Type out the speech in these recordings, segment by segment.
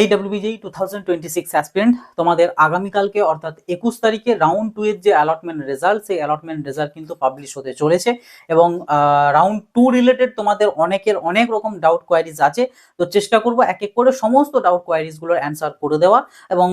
এই WBJEE 2026 aspirant তোমাদের আগামীকালকে অর্থাৎ 21 তারিখে রাউন্ড 2 এর যে অ্যালটমেন্ট রেজাল্ট, সেই অ্যালটমেন্ট রেজাল্ট কিন্তু পাবলিশ হতে চলেছে এবং রাউন্ড 2 রিলেটেড তোমাদের অনেকের অনেক রকম ডাউট কোয়ারিজ আছে। তো চেষ্টা করবো এক এক করে সমস্ত ডাউট কোয়ারিজ গুলোর অ্যান্সার করে দেওয়া। এবং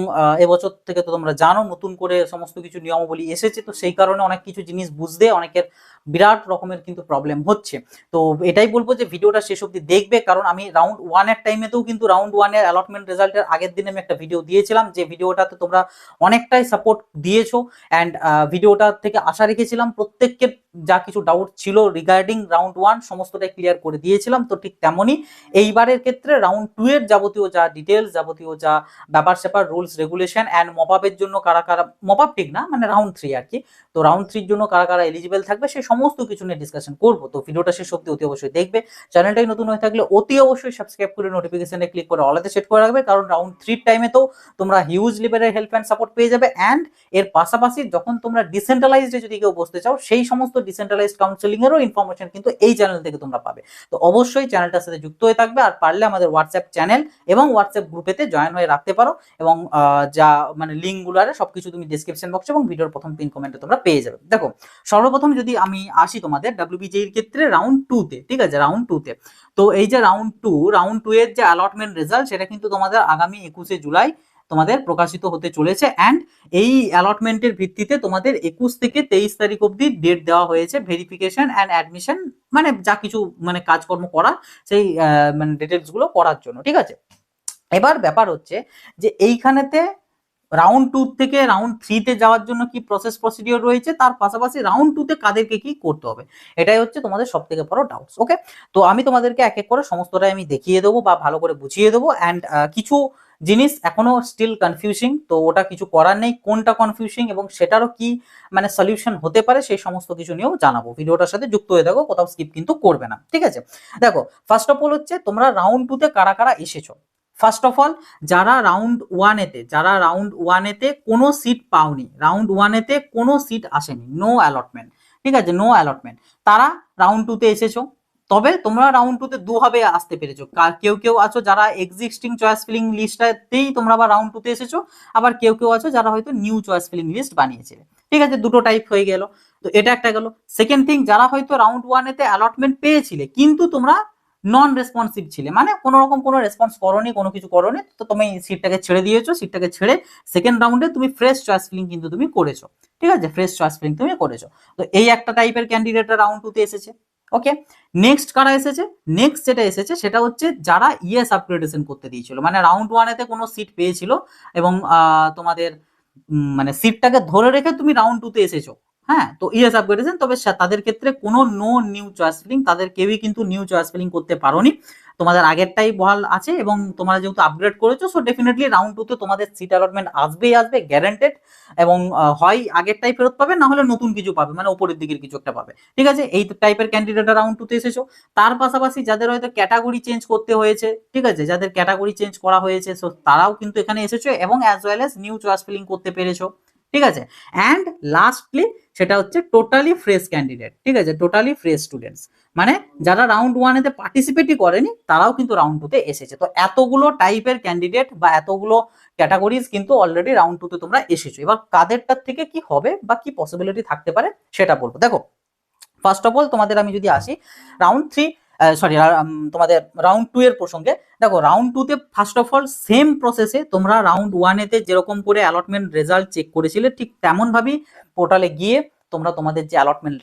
এবছর থেকে তো তোমরা জানো নতুন করে সমস্ত কিছু নিয়মাবলী এসেছে, তো সেই কারণে অনেক কিছু জিনিস বুঝতে অনেকের বিরাট রকমের কিন্তু প্রবলেম হচ্ছে। তো এটাই বলবো যে ভিডিওটা শেষ অবধি দেখবে, কারণ আমি রাউন্ড 1 এর টাইমেতেও কিন্তু রাউন্ড 1 এর অ্যালটমেন্ট রেজাল্টের আগের দিন আমি একটা ভিডিও দিয়েছিলাম, যে ভিডিওটাতে তোমরা অনেকটাই সাপোর্ট দিয়েছো অ্যান্ড ভিডিওটা থেকে আশা রেখেছিলাম প্রত্যেককে যা কিছু ডাউট ছিল রিগার্ডিং রাউন্ড 1 সমস্তটাই ক্লিয়ার করে দিয়েছিলাম। তো ঠিক তেমনই এইবারের ক্ষেত্রে রাউন্ড 2 এর যাবতীয় যা ডিটেলস, যাবতীয় যা ব্যাপার স্যাপার, রুলস রেগুলেশন অ্যান্ড মপআপের জন্য কারা কারা, মপআপ ঠিক না মানে রাউন্ড 3 আর কি, তো রাউন্ড 3 এর জন্য কারা কারা এলিজিবল থাকবে সেই সমস্ত কিছু নিয়ে ডিসকাশন করব। তো ভিডিওটা শেষ অবধি অতি অবশ্যই দেখবে। চ্যানেলটাই নতুন হয়ে থাকলে অতি অবশ্যই সাবস্ক্রাইব করে নোটিফিকেশনে ক্লিক করে অলাতে সেট করে রাখবে, কারণ রাউন্ড 3 টাইমে তো তোমরা হিউজ লেভেলের হেল্প অ্যান্ড সাপোর্ট পেয়ে যাবে। অ্যান্ড এর পাশাপাশি যখন তোমরা ডিসেন্ট্রালাইজডে যদি কেউ বসতে চাও, সেই সমস্ত ডিসেন্ট্রালাইজড কাউন্সেলিং এরও ইনফরমেশন কিন্তু এই চ্যানেল থেকে তোমরা পাবে। তো অবশ্যই চ্যানেলটার সাথে যুক্ত হয়ে থাকবে, আর পারলে আমাদের হোয়াটসঅ্যাপ চ্যানেল এবং হোয়াটসঅ্যাপ গ্রুপেতে জয়েন হয়ে রাখতে পারো। এবং যা মানে লিঙ্কগুলো আছে সবকিছু তুমি ডেসক্রিপশন বক্সে এবং ভিডিওর প্রথম পিন কমেন্টে তোমরা পেয়ে যাবে। দেখো সর্বপ্রথম যদি আমি আসি তোমাদের WBJEE ক্ষেত্রে রাউন্ড 2 তে, ঠিক আছে, রাউন্ড 2 তে, তো এই যে রাউন্ড 2 এর যে অ্যালটমেন্ট রেজাল্ট সেটা কিন্তু তোমাদের আগামী 21শে জুলাই তোমাদের প্রকাশিত হতে চলেছে। অ্যান্ড এই অ্যালটমেন্টের ভিত্তিতে তোমাদের 21 থেকে 23 তারিখ অবধি ডেট দেওয়া হয়েছে ভেরিফিকেশন অ্যান্ড অ্যাডমিশন, মানে যা কিছু মানে কাজকর্ম করা সেই মানে ডিটেলস গুলো করার জন্য, ঠিক আছে। এবার ব্যাপার হচ্ছে যে এইখানেতে রাউন্ড 2 থেকে রাউন্ড 3 তে যাওয়ার জন্য কি প্রসেস প্রসিডিওর রয়েছে, তার পাশাপাশি রাউন্ড 2 তে কাদেরকে কি করতে হবে, এটাই হচ্ছে তোমাদের সব থেকে বড় ডাউটস। ওকে, তো আমি তোমাদেরকে এক এক করে সমস্তটাই আমি দেখিয়ে দেবো বা ভালো করে বুঝিয়ে দেবো। অ্যান্ড কিছু জিনিস এখনো স্টিল কনফিউজিং, তো ওটা কিছু করার নেই, কোনটা কনফিউজিং এবং সেটারও কি মানে সলিউশন হতে পারে সেই সমস্ত কিছু নিয়েও জানাবো। ভিডিওটার সাথে যুক্ত হয়ে থাকো, কোথাও স্কিপ কিন্তু করবে না, ঠিক আছে। দেখো ফার্স্ট অফ অল হচ্ছে তোমরা রাউন্ড 2 তে কারা কারা এসেছো। ফার্স্ট অফ অল যারা রাউন্ড 1 এতে কোনো সিট পাওনি, রাউন্ড 1 এতে কোনো সিট আসেনি, নো অ্যালটমেন্ট, ঠিক আছে, নো অ্যালটমেন্ট, তারা রাউন্ড 2 তে এসেছো। তবে তোমরা রাউন্ড 2 তে দুভাবে আসতে পেরেছো, কেউ কেউ আছো যারা এক্সিস্টিং চয়েস ফিলিং লিস্টটাতেই তোমরা আবার রাউন্ড 2 তে এসেছো, আবার কেউ কেউ আছো যারা হয়তো নিউ চয়েস ফিলিং লিস্ট বানিয়েছিলে, ঠিক আছে, দুটো টাইপ হয়ে গেল। তো এটা একটা গেল। সেকেন্ড থিং, যারা হয়তো রাউন্ড 1 এতে অ্যালটমেন্ট পেয়েছিলে কিন্তু তোমরা নন রেসপন্সিভ ছিলে, মানে কোনো রকম কোনো রেসপন্স করোনি, কোনো কিছু করোনি, তো তুমি সিটটাকে ছেড়ে দিয়েছো, সিটটাকে ছেড়ে সেকেন্ড রাউন্ডে তুমি ফ্রেশ চয়েস ফিলিং কিন্তু তুমি করেছো, ঠিক আছে, ফ্রেশ চয়েস ফিলিং তুমি করেছো। তো এই একটা টাইপের ক্যান্ডিডেটরা রাউন্ড 2 তে এসেছে। ওকে, নেক্সট কারা এসেছে, নেক্সট যেটা এসেছে সেটা হচ্ছে যারা ইএস আপগ্রেডেশন করতে দিয়েছিল, মানে রাউন্ড 1 এতে কোনো সিট পেয়েছিল এবং তোমাদের মানে সিটটাকে ধরে রেখে তুমি রাউন্ড 2 তে এসেছো। হ্যাঁ, তো ইএস আপগ্রেডেশন, তবে তাদের ক্ষেত্রে কোনো নো নিউ চয়েস ফিলিং, তাদের কেউই কিন্তু নিউ চয়েস ফিলিং করতে পারোনি, তোমাদের আগেরটাই বহাল আছে এবং তোমরা যেহেতু আপগ্রেড করেছো, সো ডেফিনেটলি রাউন্ড 2 তে তোমাদের সিট অ্যালটমেন্ট আসবেই আসবে, গ্যারান্টেড। এবং হয় আগেরটাই ফেরত পাবে, না হলে নতুন কিছু পাবে, মানে উপরের দিকের কিছু একটা পাবে, ঠিক আছে। এই টাইপের ক্যান্ডিডেটরা রাউন্ড 2 তে এসেছো। তার পাশাপাশি যাদের হয়তো ক্যাটাগরি চেঞ্জ করতে হয়েছে, ঠিক আছে, যাদের ক্যাটাগরি চেঞ্জ করা হয়েছে, সো তারাও কিন্তু এখানে এসেছো এবং as well as new choice filling করতে পেরেছো, ঠিক আছে। অ্যান্ড লাস্টলি সেটা হচ্ছে টোটালি ফ্রেশ ক্যান্ডিডেট, ঠিক আছে, টোটালি ফ্রেশ স্টুডেন্টস, মানে যারা রাউন্ড 1 এতে পার্টিসিপেটই করেনি তারাও কিন্তু রাউন্ড 2 তে এসেছে। তো এতগুলো টাইপের ক্যান্ডিডেট বা এতগুলো ক্যাটাগরিজ কিন্তু অলরেডি রাউন্ড 2 তে তোমরা এসেছো। এবার কাদেরটার থেকে কি হবে বা কি পসিবিলিটি থাকতে পারে সেটা বলবো। দেখো ফার্স্ট অফ অল তোমাদের আমি যদি আসি রাউন্ড 3 তোমাদের রাউন্ড 2 এর প্রসঙ্গে, দেখো রাউন্ড 2 তে ফার্স্ট অফ অল সেম প্রসেসে তোমরা রাউন্ড 1 এতে যেরকম করে অ্যালটমেন্ট রেজাল্ট চেক করেছিলে ঠিক তেমন ভাবেই পোর্টালে গিয়ে তোমরা তোমাদের যে অ্যালটমেন্ট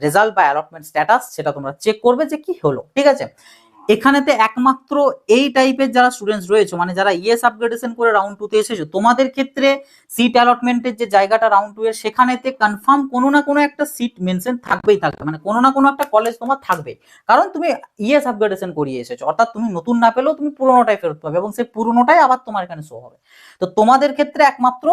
রেজাল্ট বা অ্যালটমেন্ট স্ট্যাটাস সেটা তোমরা চেক করবে যে কি হলো, ঠিক আছে। এখানেতে একমাত্র এই টাইপের যারা স্টুডেন্টস রয়েছে, মানে যারা ইএস আপগ্রেডেশন করে রাউন্ড 2 তে এসেছো, তোমাদের ক্ষেত্রে সিট অ্যালটমেন্টের যে জায়গাটা রাউন্ড 2 এর, সেখানেতে কনফার্ম কোনো না কোনো একটা সিট মেনশন থাকবেই থাকবে, মানে কোনো না কোনো একটা কলেজ তোমার থাকবে, কারণ তুমি ইএস আপগ্রেডেশন করিয়ে এসেছো, অর্থাৎ তুমি নতুন না পেলেও তুমি পুরোনোটাই ফেরত পাবে এবং সেই পুরোনোটাই আবার তোমার এখানে শো হবে। তো তোমাদের ক্ষেত্রে একমাত্র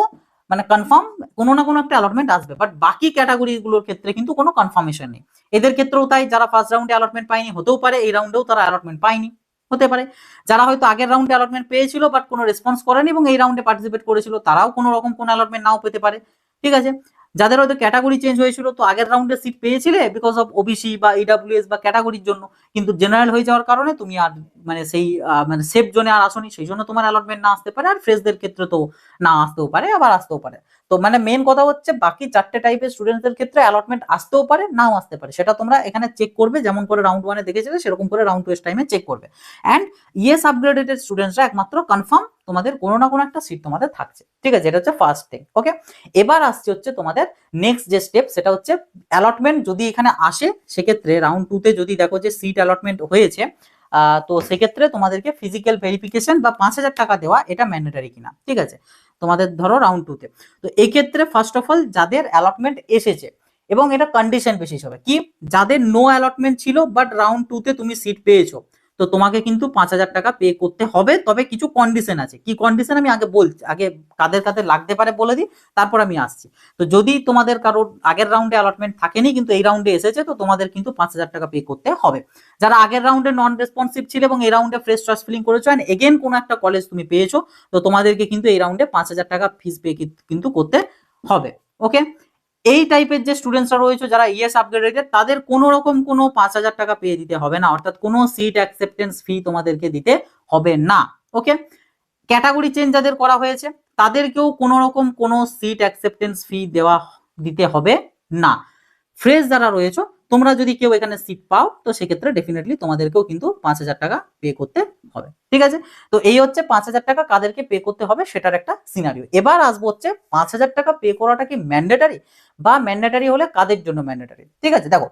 মানে কনফার্ম কোনো না কোনো একটা অ্যালটমেন্ট আসবে, বাট বাকি ক্যাটাগরি গুলোর ক্ষেত্রে কিন্তু কোনো কনফার্মেশন নেই। এদের ক্ষেত্রেও তাই, যারা ফার্স্ট রাউন্ডে অ্যালটমেন্ট পায়নি, হতেও পারে এই রাউন্ডেও তারা অ্যালটমেন্ট পায়নি, হতে পারে। যারা হয়তো আগের রাউন্ডে অ্যালটমেন্ট পেয়েছিল বাট কোনো রেসপন্স করেনি এবং এই রাউন্ডে পার্টিসিপেট করেছিল, তারাও কোনো রকম কোনো অ্যালটমেন্ট নাও পেতে পারে, ঠিক আছে। যাদের হয়তো ক্যাটাগরি চেঞ্জ হয়েছিল, তো আগের রাউন্ডে সিট পেয়েছিলে বিকজ অফ ওবিসি বা ইডাব্লিউএস বা ক্যাটাগরির জন্য, কিন্তু জেনারেল হয়ে যাওয়ার কারণে তুমি আর মানে সেই মানে সেফ জোনে আর আসনি, সেই জন্য তোমার অ্যালটমেন্ট না আসতে পারে। আর ফ্রেশদের ক্ষেত্রে তো না আসতেও পারে, আবার আসতেও পারে। তো মানে মেন কথা হচ্ছে বাকি চারটে টাইপের স্টুডেন্টদের ক্ষেত্রে অ্যালটমেন্ট আসতেও পারে, নাও আসতে পারে, সেটা তোমরা এখানে চেক করবে, যেমন করে রাউন্ড ওয়ানে দেখেছিলে সেরকম করে রাউন্ড টু এর টাইমে চেক করবে। অ্যান্ড ইয়েস আপগ্রেডেড স্টুডেন্টসরা একমাত্র কনফার্ম তোমাদের কোনো না কোনো একটা সিট তোমাদের থাকছে, ঠিক আছে? এটা হচ্ছে ফার্স্ট থিং। ওকে, এবার আসছে হচ্ছে তোমাদের নেক্সট যে স্টেপ, সেটা হচ্ছে অ্যালটমেন্ট যদি এখানে আসে, সেক্ষেত্রে রাউন্ড টু তে যদি দেখো যে সিট অ্যালটমেন্ট হয়েছে, তো সেক্ষেত্রে তোমাদেরকে ফিজিক্যাল ভেরিফিকেশন বা 5,000 টাকা দেওয়া এটা ম্যান্ডেটারি কিনা, ঠিক আছে? তোমাদের ধরো রাউন্ড টু তে, তো এক্ষেত্রে ফার্স্ট অফ অল যাদের অ্যালটমেন্ট এসেছে, এবং এটা কন্ডিশন বেসিস হবে কি, যাদের নো অ্যালটমেন্ট ছিল বাট রাউন্ড টু তে তুমি সিট পেয়েছো, তো তোমাকে কিন্তু 5,000 টাকা পে করতে হবে। তবে কিছু কন্ডিশন আছে, কি কন্ডিশন আমি আগে বলছি, আগে কাদের কাদের লাগতে পারে বলে দিই, তারপর আমি আসছি। তো যদি তোমাদের কারোর আগের রাউন্ডে অ্যালটমেন্ট থাকেনি কিন্তু এই রাউন্ডে এসেছে, তো তোমাদের কিন্তু 5,000 টাকা পে করতে হবে। যারা আগের রাউন্ডে নন রেসপন্সিভ ছিল এবং এই রাউন্ডে ফ্রেশ চয়েস ফিলিং করেছো এন্ড এগেন কোনো একটা কলেজ তুমি পেয়েছো, তো তোমাদেরকে কিন্তু এই রাউন্ডে 5,000 টাকা ফিস পে কিন্তু করতে হবে। ওকে, এই টাইপের যে স্টুডেন্টসরা রয়েছে যারা ইএস আপগ্রেডেড, তাদের কোনো রকম কোনো 5,000 টাকা পে দিতে হবে না, অর্থাৎ কোনো সিট অ্যাকসেপ্টেন্স ফি তোমাদেরকে দিতে হবে না। ওকে, ক্যাটাগরি চেঞ্জ যাদের করা হয়েছে তাদেরকেও কোনো রকম কোনো সিট অ্যাকসেপ্টেন্স ফি দিতে হবে না। ফ্রেশ যারা রয়েছে, তোমরা যদি কেউ এখানে সিট পাও, তো সেক্ষেত্রে ডেফিনেটলি তোমাদেরকেও কিন্তু 5,000 টাকা পে করতে হবে, ঠিক আছে? তো এই হচ্ছে 5,000 টাকা কাদেরকে পে করতে হবে সেটার একটা সিনারিও। এবার আসবো হচ্ছে 5,000 টাকা পে করাটা কি ম্যান্ডেটারি, বা ম্যান্ডেটারি হলে কাদের জন্য ম্যান্ডেটারি, ঠিক আছে? দেখো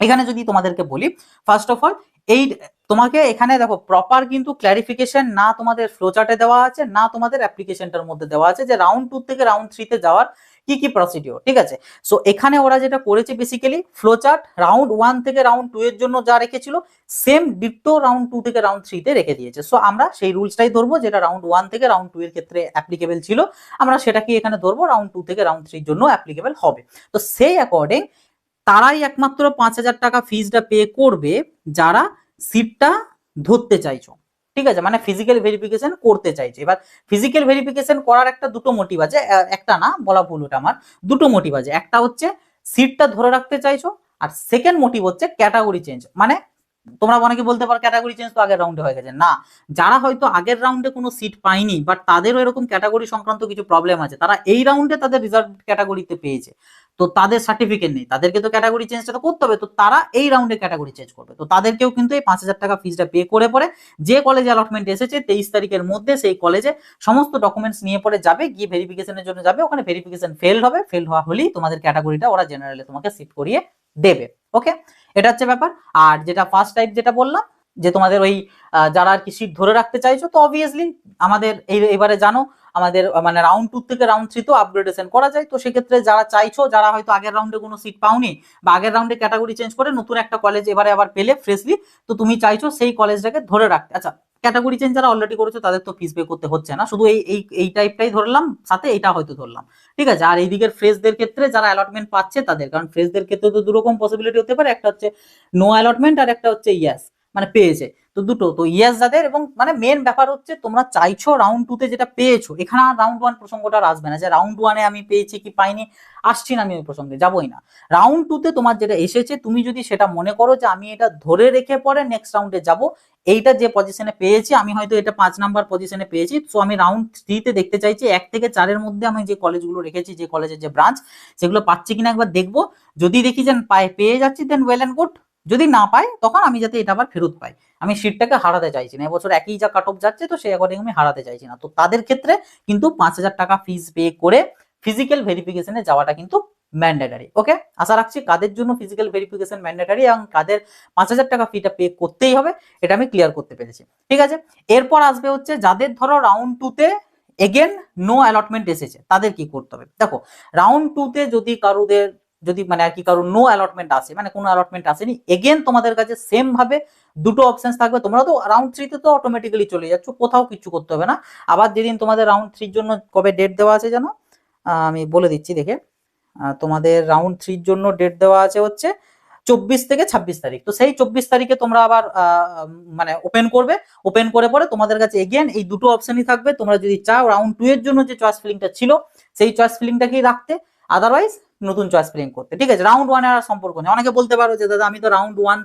এখানে যদি তোমাদেরকে বলি, ফার্স্ট অফ অল এই তোমাকে এখানে দেখো প্রপার কিন্তু ক্ল্যারিফিকেশন না তোমাদের ফ্লোচার্টে দেওয়া আছে, না তোমাদের অ্যাপ্লিকেশনটার মধ্যে দেওয়া আছে যে রাউন্ড টু থেকে রাউন্ড থ্রিতে যাওয়ার কি কি প্রসিডিওর, ঠিক আছে? সো এখানে ওরা যেটা করেছে বেসিক্যালি ফ্লোচার্ট রাউন্ড ওয়ান থেকে রাউন্ড টু এর জন্য যা রেখেছিল, সেম ডিট্টো রাউন্ড টু থেকে রাউন্ড থ্রিতে রেখে দিয়েছে। সো আমরা সেই রুলসটাই ধরবো যেটা রাউন্ড ওয়ান থেকে রাউন্ড টু এর ক্ষেত্রে অ্যাপ্লিকেবল ছিল, আমরা সেটাকে এখানে ধরবো রাউন্ড টু থেকে রাউন্ড থ্রির জন্য অ্যাপ্লিকেবল হবে। তো সেই অ্যাকর্ডিং তারাই একমাত্র 5,000 টাকা ফিজটা পে করবে যারা সিটটা ধরতে চাইছো, ঠিক আছে? মানে ফিজিক্যাল ভেরিফিকেশন করতে চাইছো। এবার ফিজিক্যাল ভেরিফিকেশন করার একটা দুটো মোটিভ আছে, একটা না বলা ভুল, ওটা আমার দুটো মোটিভ আছে। একটা হচ্ছে সিটটা ধরে রাখতে চাইছো, আর সেকেন্ড মোটিভ হচ্ছে ক্যাটাগরি চেঞ্জ। মানে তোমরা অনেকে বলতে পারো ক্যাটাগরি চেঞ্জ তো আগের রাউন্ডে হয়ে গেছে, না, যারা হয়তো আগের রাউন্ডে কোনো সিট পায়নি বাট তাদেরও এরকম ক্যাটাগরি সংক্রান্ত কিছু প্রবলেম আছে, তারা এই রাউন্ডে তাদের রিজার্ভ ক্যাটাগরিতে পেয়েছে, তো তাদের সার্টিফিকেট নেই, তাদেরকে তো ক্যাটাগরি চেঞ্জটা তো করতে হবে, তো তারা এই রাউন্ডে ক্যাটাগরি চেঞ্জ করবে, তো তাদেরকেও কিন্তু এই 5,000 টাকা ফিজটা পে করে পরে যে কলেজে অ্যালটমেন্ট এসেছে 23 তারিখের মধ্যে সেই কলেজে সমস্ত ডকুমেন্টস নিয়ে পরে যাবে, গিয়ে ভেরিফিকেশনের জন্য যাবে, ওখানে ভেরিফিকেশন ফেল হবে, ফেল হওয়া হলেই তোমাদের ক্যাটাগরিটা ওরা জেনারেলে তোমাকে সিট করিয়ে দেবে। ওকে, এটা হচ্ছে ব্যাপার। আর যেটা ফার্স্ট টাইপ যেটা বললাম যে তোমাদের ওই যারা আর কি সিট ধরে রাখতে চাইছো, তো অবভিয়াসলি আমাদের এবারে জানো আমাদের মানে রাউন্ড টু থেকে রাউন্ড থ্রি তো আপগ্রেডেশন করা যায়, তো সেক্ষেত্রে যারা চাইছো, যারা হয়তো আগের রাউন্ডে কোনো সিট পাওনি বা আগের রাউন্ডে ক্যাটাগরি চেঞ্জ করে নতুন একটা কলেজ এবারে আবার পেলে ফ্রেশলি, তো তুমি চাইছো সেই কলেজটাকে ধরে রাখতে। আচ্ছা, ক্যাটাগরি চেঞ্জ যারা অলরেডি করেছো তাদের তো ফিস পে করতে হচ্ছে না, শুধু এই এই এই টাইপটাই ধরলাম, সাথে এটা হয়তো ধরলাম, ঠিক আছে? আর এইদিকের ফ্রেশদের ক্ষেত্রে যারা অ্যালটমেন্ট পাচ্ছে তাদের, কারণ ফ্রেশদের ক্ষেত্রে তো দুরকম পসিবিলিটি হতে পারে, একটা হচ্ছে নো অ্যালটমেন্ট আর একটা হচ্ছে ইয়াস, মানে পেয়েছে, তো দুটো, তো ইয়াস যাদের, এবং মানে মেন ব্যাপার হচ্ছে তোমরা চাইছো রাউন্ড টু তে যেটা পেয়েছো, এখানে আর রাউন্ড ওয়ান প্রসঙ্গটা আর আসবে না যে রাউন্ড ওয়ানে আমি পেয়েছি কি পাইনি, আসছি না, আমি ওই প্রসঙ্গে যাবোই না। রাউন্ড টু তে তোমার যেটা এসেছে, তুমি যদি সেটা মনে করো যে আমি এটা ধরে রেখে পরে নেক্সট রাউন্ডে যাব, এইটা যে পজিশনে পেয়েছি আমি, হয়তো এটা 5 নাম্বার পজিশনে পেয়েছি, তো আমি রাউন্ড থ্রিতে দেখতে চাইছি 1 থেকে 4-এর মধ্যে আমি যে কলেজগুলো রেখেছি, যে কলেজের যে ব্রাঞ্চ, সেগুলো পাচ্ছি কিনা একবার দেখবো। যদি দেখি যে পেয়ে যাচ্ছি দেন ওয়েল এন্ড গুড, যদি না পাই তখন আমি যাতে এটা আবার ফেরত পাই, আমি সিটটাকে হারাতে চাইছি না, এবছর একই যা কাট অফ যাচ্ছে, তো সেই অ্যাকর্ডিং আমি হারাতে চাইছি না, তো তাদের ক্ষেত্রে কিন্তু 5,000 টাকা ফিস পে করে ফিজিক্যাল ভেরিফিকেশনে যাওয়াটা কিন্তু ম্যান্ডেটারি। ওকে, আশা রাখছি কাদের জন্য ফিজিক্যাল ভেরিফিকেশন ম্যান্ডেটারি এবং কাদের 5,000 টাকা ফিটা পে করতেই হবে এটা আমি ক্লিয়ার করতে পেরেছি, ঠিক আছে? এরপর আসবে হচ্ছে যাদের ধরো রাউন্ড টু তে এগেন নো অ্যালটমেন্ট এসেছে, তাদের কি করতে হবে। দেখো রাউন্ড টু তে যদি কারোদের যদি মানে আর কি কারো নো অ্যালটমেন্ট আসে, মানে কোনো অ্যালটমেন্ট আসেনি, এগেন তোমাদের কাছে সেম ভাবে দুটো অপশন থাকবে। তোমরা তো রাউন্ড থ্রিতে তো অটোমেটিক্যালি চলে যাচ্ছ, কোথাও কিছু করতে হবে না। আবার যেদিন তোমাদের রাউন্ড থ্রির জন্য কবে ডেট দেওয়া আছে জানো, আমি বলে দিচ্ছি দেখে, তোমাদের রাউন্ড থ্রির জন্য ডেট দেওয়া আছে হচ্ছে 24 থেকে 26 তারিখ। তো সেই 24 তারিখে তোমরা আবার মানে ওপেন করবে, ওপেন করে পরে তোমাদের কাছে এগেন এই দুটো অপশনই থাকবে। তোমরা যদি চাও রাউন্ড টু এর জন্য যে চয়েস ফিলিংটা ছিল সেই চয়েস ফিলিংটাকেই রাখতে, আদারওয়াইজ নতুন চয়েস ফিলিং করতে। ঠিক আছে, রাউন্ড ওয়ান আর সম্পর্ক নেই। অনেকে বলতে পারো যে দাদা আমি তো রাউন্ড ওয়ান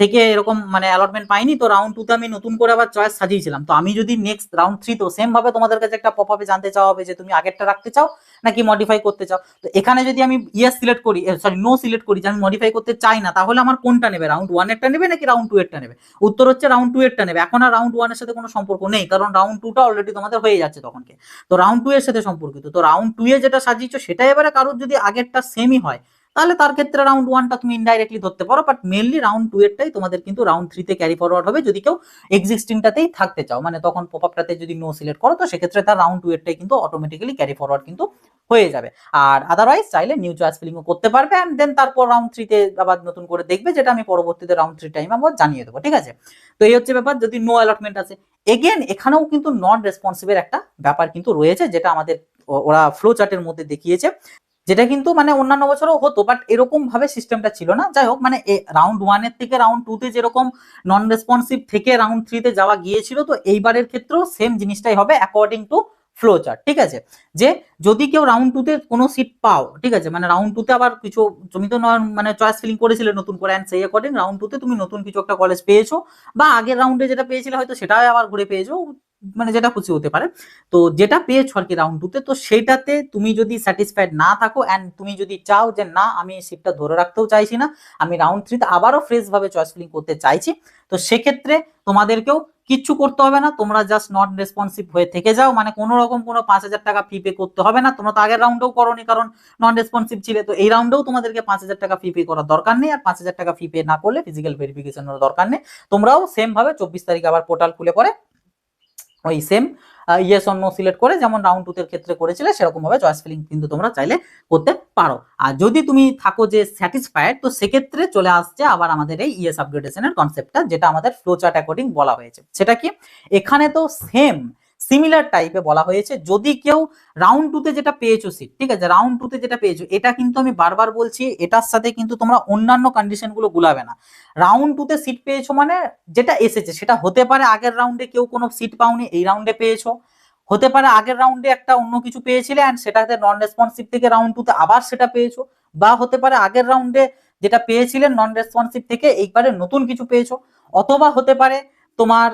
থেকে এরকম মানে অ্যালটমেন্ট পাইনি, তো রাউন্ড টু তে আমি নতুন করে আবার চয়েস সাজিয়েছিলাম, তো আমি যদি নেক্সট রাউন্ড থ্রি তো সেম ভাবে তোমাদের কাছে একটা পপ আপে জানতে চাওয়া হবে যে তুমি আগেরটা রাখতে চাও নাকি মডিফাই করতে চাও। তো এখানে যদি আমি ইয়েস সিলেক্ট করি, সরি নো সিলেক্ট করি যে আমি মডিফাই করতে চাই না, তাহলে আমার কোনটা নেবে, রাউন্ড ওয়ান এরটা নেবে নাকি রাউন্ড টু এরটা নেবে? উত্তর হচ্ছে রাউন্ড টু এরটা নেবে। এখন আর রাউন্ড ওয়ান এর সাথে কোনো সম্পর্ক নেই, কারণ রাউন্ড টুটা অলরেডি তোমাদের হয়ে যাচ্ছে তখনকে, তো রাউন্ড টু এর সাথে সম্পর্কিত। তো রাউন্ড টু এ যেটা সাজিয়েছো সেটা এবারে কারোর যদি আগেরটা সেমই হয়, তাহলে তার ক্ষেত্রে রাউন্ড ওয়ানটা তুমি ইনডাইরেক্টলি ধরতে পারো, বাট মেনলি রাউন্ড টু এরটাই তোমাদের কিন্তু রাউন্ড থ্রিতে ক্যারি ফরওয়ার্ড হবে যদি কেউ এক্সিস্টিংটাতেই থাকতে চাও, মানে তখন পপআপটাতে যদি নো সিলেক্ট করো তো সেক্ষেত্রে তার রাউন্ড টু এরটাই কিন্তু অটোমেটিক্যালি ক্যারি ফরওয়ার্ড কিন্তু হয়ে যাবে। আর আদারওয়াইজ চাইলে নিউ চয়েস ফিলিংও করতে পারবে, অ্যান্ড দেন তারপর রাউন্ড থ্রিতে আবার নতুন করে দেখবে, যেটা আমি পরবর্তীতে রাউন্ড থ্রি টাইম আবার জানিয়ে দেবো। ঠিক আছে, তো এই হচ্ছে ব্যাপার যদি নো অ্যালটমেন্ট আছে। এগেন এখানেও কিন্তু নন রেসপন্সিভের একটা ব্যাপার কিন্তু রয়েছে, যেটা আমাদের ওরা ফ্লো চার্টের মধ্যে দেখিয়েছে, যেটা কিন্তু মানে অন্যান্য বছরও হতো, বাট এরকম ভাবে সিস্টেমটা ছিল না। যাই হোক, মানে রাউন্ড ওয়ানের থেকে রাউন্ড টু তে যেরকম নন রেসপন্সিভ থেকে রাউন্ড থ্রিতে যাওয়া গিয়েছিল, তো এইবারের ক্ষেত্রেও সেম জিনিসটাই হবে অ্যাকর্ডিং টু ফ্লো চার্ট। ঠিক আছে, যে যদি কেউ রাউন্ড টু তে কোনো সিট পাও, ঠিক আছে, মানে রাউন্ড টু তে আবার কিছু তুমি তো মানে চয়েস ফিলিং করেছিলে নতুন করে, অ্যান্ড সেই অ্যাকর্ডিং রাউন্ড টু তে তুমি নতুন কিছু একটা কলেজ পেয়েছো, বা আগের রাউন্ডে যেটা পেয়েছিলে হয়তো সেটাই আবার ঘুরে পেয়েছো, মানে যেটা খুশি হতে পারে। তো যেটা পেয়েছো আর কি রাউন্ড টু তে, তো সেইটাতে তুমি যদি স্যাটিসফাইড না থাকো অ্যান্ড তুমি যদি চাও যে না আমি সিটটা ধরে রাখতেও চাইছি না, আমি রাউন্ড থ্রিতে আবারও ফ্রেশ ভাবে চয়েস ফিলিং করতে চাইছি, তো সেক্ষেত্রে তোমাদেরকেও কিচ্ছু করতে হবে না, তোমরা জাস্ট নট রেসপন্সিভ হয়ে থেকে যাও, মানে কোনো রকম কোনো 5,000 টাকা ফি পে করতে হবে না। তোমরা তো আগের রাউন্ডেও করোনি কারণ নন রেসপন্সিভ ছিলে, তো এই রাউন্ডেও তোমাদেরকে 5,000 টাকা ফি পে করার দরকার নেই, আর 5,000 টাকা ফি পে না করলে ফিজিক্যাল ভেরিফিকেশনের দরকার নেই। তোমরাও সেম ভাবে 24 তারিখ আবার পোর্টাল খুলে পরে ওই same yes or no select করে যেমন রাউন্ড টু এর ক্ষেত্রে করেছিলে সেরকম ভাবে চয়েস ফিলিং কিন্তু তোমরা চাইলে করতে পারো। আর যদি তুমি থাকো যে স্যাটিসফাইড, তো সেক্ষেত্রে চলে আসছে আবার আমাদের এই ইয়েস আপগ্রেডেশনের কনসেপ্টটা, যেটা আমাদের ফ্লো চার্ট অ্যাকর্ডিং বলা হয়েছে। সেটা কি, এখানে তো সেম সিমিলার টাইপে বলা হয়েছে, যদি কেউ রাউন্ড টু তে যেটা পেয়েছো সিট, ঠিক আছে, রাউন্ড টু তে যেটা পেয়েছো, এটা কিন্তু আমি বারবার বলছি এটার সাথে কিন্তু তোমরা অন্যান্য কন্ডিশন গুলো গুলাবে না। রাউন্ড টু তে সিট পেয়েছো মানে যেটা এসেছে সেটা হতে পারে আগের রাউন্ডে কেউ কোনো সিট পাওনি, এই রাউন্ডে পেয়েছো, হতে পারে আগের রাউন্ডে একটা অন্য কিছু পেয়েছিলে অ্যান্ড সেটাতে নন রেসপন্সিভ থেকে রাউন্ড টু তে আবার সেটা পেয়েছো, বা হতে পারে আগের রাউন্ডে যেটা পেয়েছিলেন নন রেসপন্সিভ থেকে এইবারে নতুন কিছু পেয়েছো, অথবা হতে পারে তোমার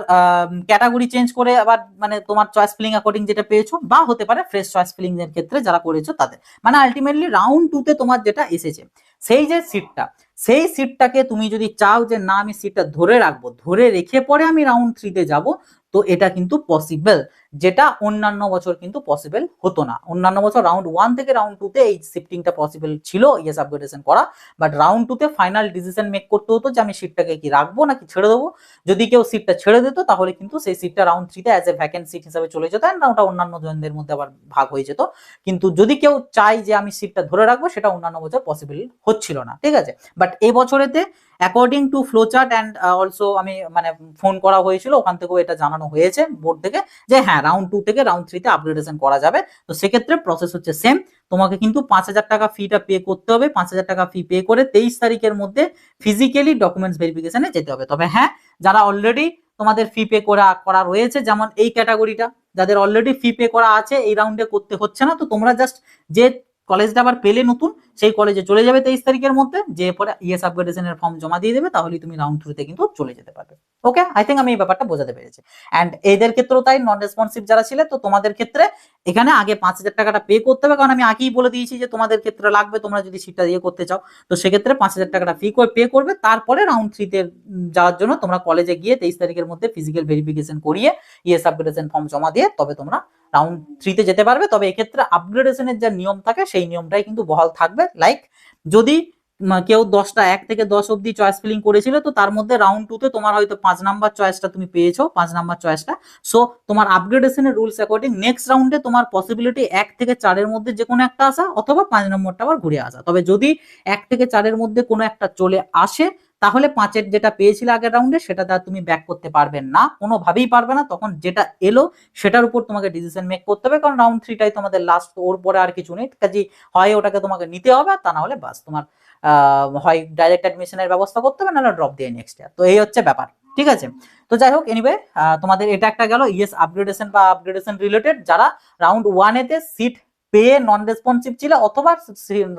ক্যাটাগরি চেঞ্জ করে আবার মানে তোমার চয়েস ফিলিং অ্যাকর্ডিং যেটা পেয়েছো, বা হতে পারে ফ্রেশ চয়েস ফিলিং এর ক্ষেত্রে যারা করেছো তাদের, মানে আলটিমেটলি রাউন্ড টু তে তোমার যেটা এসেছে সেই যে সিটটা, সেই সিটটাকে তুমি যদি চাও যে না আমি সিটটা ধরে রাখবো, ধরে রেখে পরে আমি রাউন্ড থ্রিতে যাব, তো এটা কিন্তু পসিবল, যেটা অন্যান্য বছর কিন্তু পসিবল হতো না। অন্যান্য বছর রাউন্ড ওয়ান থেকে রাউন্ড টু তে এই শিফটিংটা পসিবল ছিল ইয়েস আপগ্রেডেশন করা, বাট রাউন্ড টু তে ফাইনাল ডিসিশন মেক করতে হতো যে আমি সিটটাকে কি রাখবো নাকি ছেড়ে দেবো। যদি কেউ সিটটা ছেড়ে দিত তাহলে কিন্তু সেই সিটটা রাউন্ড থ্রিতে অ্যাজ এ ভ্যাকেন্ট সিট হিসাবে চলে যেত, না ওটা অন্যান্য জনদের মধ্যে আবার ভাগ হয়ে যেত। কিন্তু যদি কেউ চাই যে আমি সিটটা ধরে রাখবো, সেটা অন্যান্য বছর পসিবল হচ্ছিল না। ঠিক আছে, বাট এই বছরেতে according to flow chart and also আমি মানে ফোন করা হয়েছিল, ওখান থেকেও এটা জানানো হয়েছে বোর্ড থেকে যে হ্যাঁ রাউন্ড টু থেকে রাউন্ড থ্রিতে আপগ্রেডেশন করা যাবে। তো সেক্ষেত্রে প্রসেস হচ্ছে সেম, তোমাকে কিন্তু 5,000 টাকা ফিটা পে করতে হবে, 5,000 টাকা ফি পে করে 23 তারিখের মধ্যে ফিজিক্যালি ডকুমেন্টস ভেরিফিকেশনে যেতে হবে। তবে হ্যাঁ, যারা অলরেডি তোমাদের ফি পে করা রয়েছে, যেমন এই ক্যাটাগরিটা যাদের অলরেডি ফি পে করা আছে, এই রাউন্ডে করতে হচ্ছে না, তো তোমরা জাস্ট যে কলেজটা আবার পেলে নতুন, সেই কলেজে চলে যাবে 23 তারিখের মধ্যে, যে পরে ইয়েস আপগ্রেডেশনের ফর্ম জমা দিয়ে দেবে, তাহলেই তুমি রাউন্ড থ্রিতে কিন্তু চলে যেতে পারবে। ওকে, আই থিঙ্ক আমি এই ব্যাপারটা বোঝাতে পেরেছি। অ্যান্ড এদের ক্ষেত্রেও তাই, নন রেসপন্সিভ যারা ছিল, তো তোমাদের ক্ষেত্রে এখানে আগে 5,000 টাকাটা পে করতে হবে, কারণ আমি আগেই বলে দিয়েছি যে তোমাদের ক্ষেত্রে লাগবে, তোমরা যদি সিটটা দিয়ে করতে চাও, তো সেক্ষেত্রে 5,000 টাকাটা ফি করে পে করবে, তারপরে রাউন্ড থ্রিতে যাওয়ার জন্য তোমরা কলেজে গিয়ে 23 তারিখের মধ্যে ফিজিক্যাল ভেরিফিকেশন করিয়ে ইয়েস আপগ্রেডেশন ফর্ম জমা দিয়ে তবে তোমরা রাউন্ড থ্রিতে যেতে পারবে। তবে এক্ষেত্রে আপগ্রেডেশনের যে নিয়ম থাকে সেই নিয়মটাই কিন্তু বহাল থাকবে। লাইক যদি কেউ 10টা 1 থেকে 10 অব্দি চয়েস ফিলিং করেছিল, তো তার মধ্যে রাউন্ড টু তে তোমার হয়তো 5 নাম্বার চয়েসটা তুমি পেয়েছো, 5 নাম্বার চয়েসটা, সো তোমার আপগ্রেডেশনের রুলস অ্যাকর্ডিং নেক্সট রাউন্ডে তোমার পসিবিলিটি 1 থেকে 4 এর মধ্যে যে কোনো একটা আসা, অথবা 5 নম্বরটা আবার ঘুরে আসা। তবে যদি 1 থেকে 4 এর মধ্যে কোনো একটা চলে আসে, তাহলে 5-এর যেটা পেয়েছিলে আগের রাউন্ডে সেটা তুমি ব্যাক করতে পারবে না, কোনোভাবেই পারবে না। তখন যেটা এলো সেটার উপর তোমাকে ডিসিশন মেক করতে হবে, কারণ রাউন্ড থ্রিটাই তোমাদের লাস্ট, ওর পরে আর কিছু নেই। কাজে হয় ওটাকে তোমাকে নিতে হবে, তা না হলে বাস তোমার হয় ডাইরেক্ট অ্যাডমিশনের ব্যবস্থা করতে হবে, নাহলে ড্রপ দিয়ে নেক্সট ইয়ার। তো এই হচ্ছে ব্যাপার। ঠিক আছে, তো যাই হোক, এনিওয়ে তোমাদের এটা একটা গেল ইয়েস আপগ্রেডেশন বা আপগ্রেডেশন রিলেটেড, যারা রাউন্ড ওয়ানেতে সিট পেয়ে নন রেসপন্সিভ ছিলে, অথবা